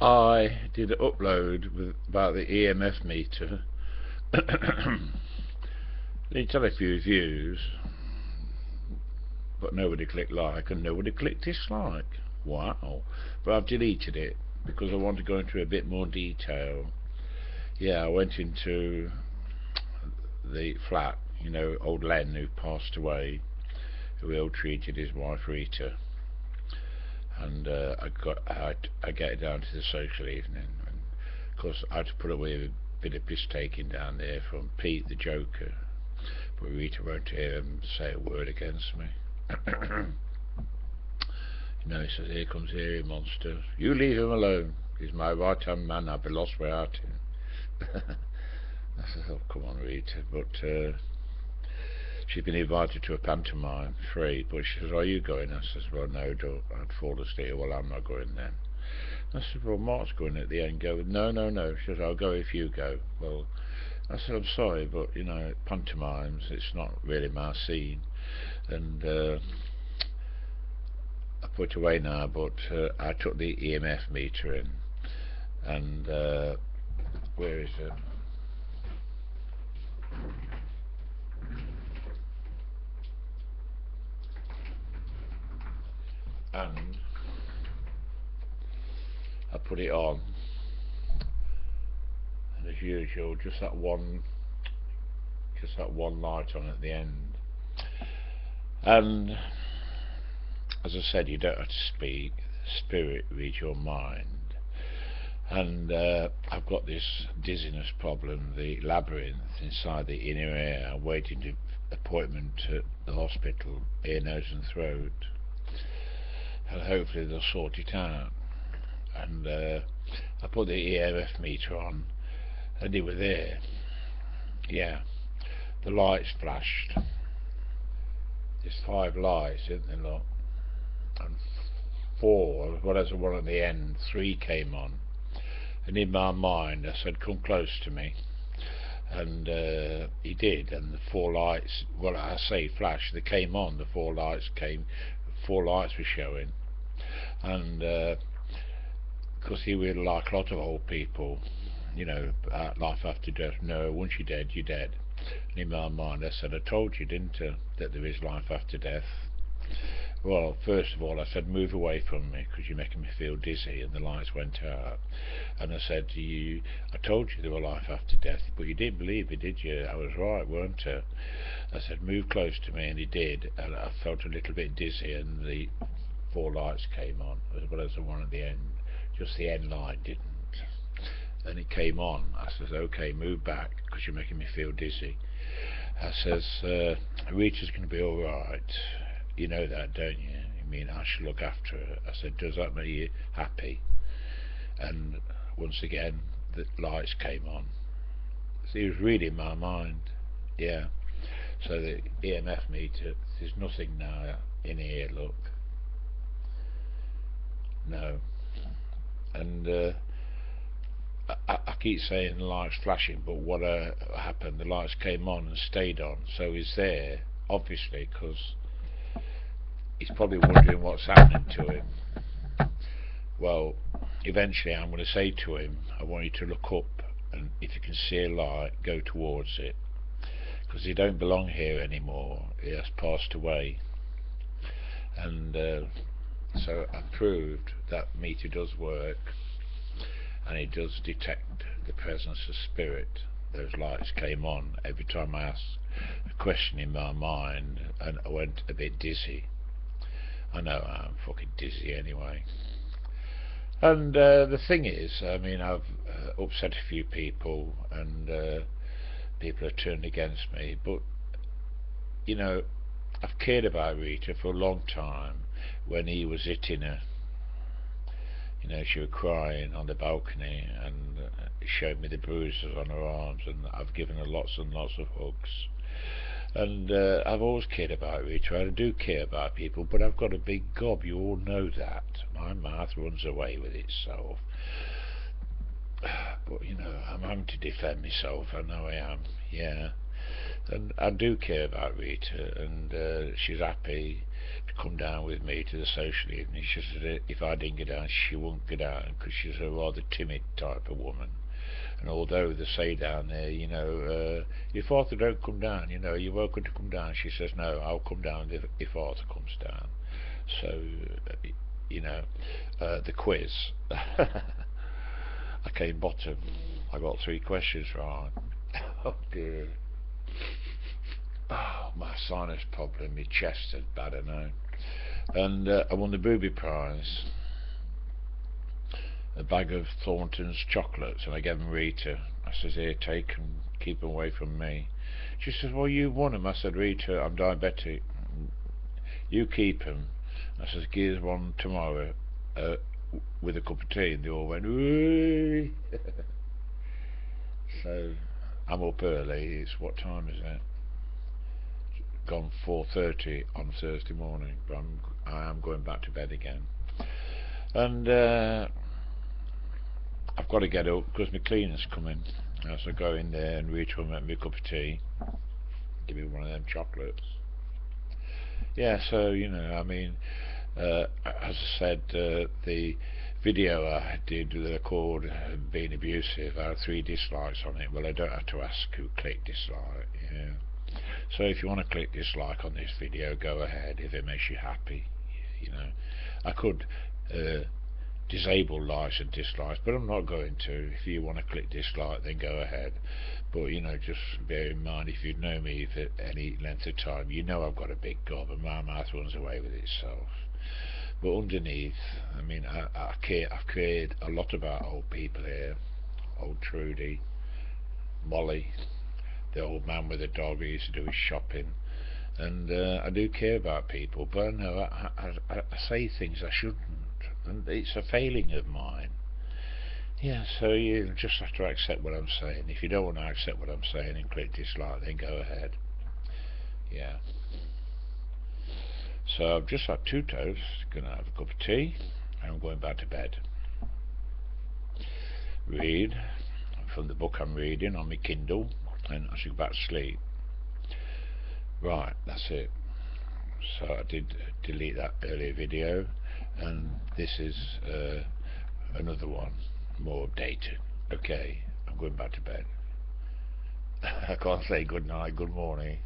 I did an upload about the EMF meter. It had a few views, but nobody clicked like and nobody clicked dislike. Wow. But I've deleted it because I want to go into a bit more detail. Yeah, I went into the flat, old Len who passed away, who ill-treated his wife Rita. And I get it down to the social evening, and of course I had to put away a bit of piss taking down there from Pete the Joker, but Rita won't hear him say a word against me. He says, "Here comes the hairy monster. You leave him alone. He's my right hand man. I'd be lost without him." I said, "Oh, come on, Rita." But she's been invited to a pantomime, free, but she says, "Are you going?" I says, "Well, no, I'd fall asleep." "Well, I'm not going then." I said, "Well, Mark's going at the end." "Go." "No, no, no." She says, "I'll go if you go." Well, I said, "I'm sorry, but pantomimes, it's not really my scene." And I put it away now, but I took the EMF meter in, and where is it? And I put it on, and as usual, just that one light on at the end. And as I said, you don't have to speak. Spirit reads your mind. And I've got this dizziness problem, the labyrinth inside the inner ear. I'm waiting to appointment at the hospital, ear, nose and throat, and hopefully they'll sort it out. And I put the EMF meter on, and they were there. Yeah, the lights flashed. There's 5 lights, isn't there, look? And 4, well, there's one at the end, 3 came on. And in my mind I said, "Come close to me." And he did, and the 4 lights, well, I say flash, they came on. The 4 lights came, 4 lights were showing. And because he really like a lot of old people, life after death. No, once you're dead, you're dead. And in my mind I said, "I told you, didn't I, that there is life after death?" Well, first of all I said, "Move away from me because you're making me feel dizzy," and the lights went out. And I said to you, "I told you there were life after death, but you didn't believe me, did you? I was right, weren't I?" I said, "Move close to me," and he did, and I felt a little bit dizzy, and the 4 lights came on, as well as the one at the end. Just the end light didn't. And it came on. I says, "Okay, move back because you're making me feel dizzy." I says, "Rita's going to be alright. You know that, don't you? I mean, I should look after her." I said, "Does that make you happy?" And once again the lights came on. So he was reading my mind. Yeah. So the EMF meter, there's nothing now in here, look. No. And I keep saying the lights flashing, but what happened, the lights came on and stayed on. So he's there, obviously, because he's probably wondering what's happening to him. Well, eventually I'm going to say to him, "I want you to look up, and if you can see a light, go towards it, because he don't belong here anymore. He has passed away." And so I proved that meter does work, and it does detect the presence of spirit. Those lights came on every time I asked a question in my mind, and I went a bit dizzy. I know I'm fucking dizzy anyway. And the thing is, I mean, I've upset a few people, and people have turned against me, but I've cared about Rita for a long time. When he was hitting her, she was crying on the balcony, and showed me the bruises on her arms, and I've given her lots and lots of hugs. And I've always cared about Rita. I do care about people, but I've got a big gob, you all know that. My mouth runs away with itself. But I'm having to defend myself, I know I am, yeah. And I do care about Rita, and she's happy to come down with me to the social evening. She said if I didn't get down, she wouldn't get down because she's a rather timid type of woman. And although they say down there, if Arthur don't come down, you're welcome to come down. She says, no, I'll come down if Arthur comes down. So, the quiz. I came bottom. I got 3 questions right. Oh dear. Oh, my sinus problem, my chest is bad, I know. And I won the booby prize. A bag of Thornton's chocolates, and I gave them Rita. I says, here, take them, keep them away from me. She says, well, you won them. I said, Rita, I'm diabetic. You keep them. I says, give one tomorrow with a cup of tea. And they all went, ooh. So I'm up early. It's what time is it? Gone 4:30 on Thursday morning, but I am going back to bed again. And I've got to get up because my cleaner's coming. So I go in there and Rita will make me a cup of tea, give me one of them chocolates. Yeah, so as I said, the video I did called Being Abusive, I had 3 dislikes on it. Well, I don't have to ask who clicked dislike. Yeah. So if you want to click dislike on this video, go ahead if it makes you happy. I could disable likes and dislikes, but I'm not going to. If you want to click dislike, then go ahead. But just bear in mind, if you know me for any length of time, I've got a big gob and my mouth runs away with itself. But underneath, I've cared a lot about old people here. Old Trudy, Molly, the old man with the dog who used to do his shopping. And I do care about people, but I know I say things I shouldn't, and it's a failing of mine. Yeah, so you just have to accept what I'm saying. If you don't want to accept what I'm saying and click dislike, then go ahead. Yeah. So I've just had 2 toasts, gonna have a cup of tea, and I'm going back to bed. Read from the book I'm reading on my Kindle, and I should go back to sleep. Right, that's it. So I did delete that earlier video, and this is another one, more updated. Okay, I'm going back to bed. I can't say good night, good morning.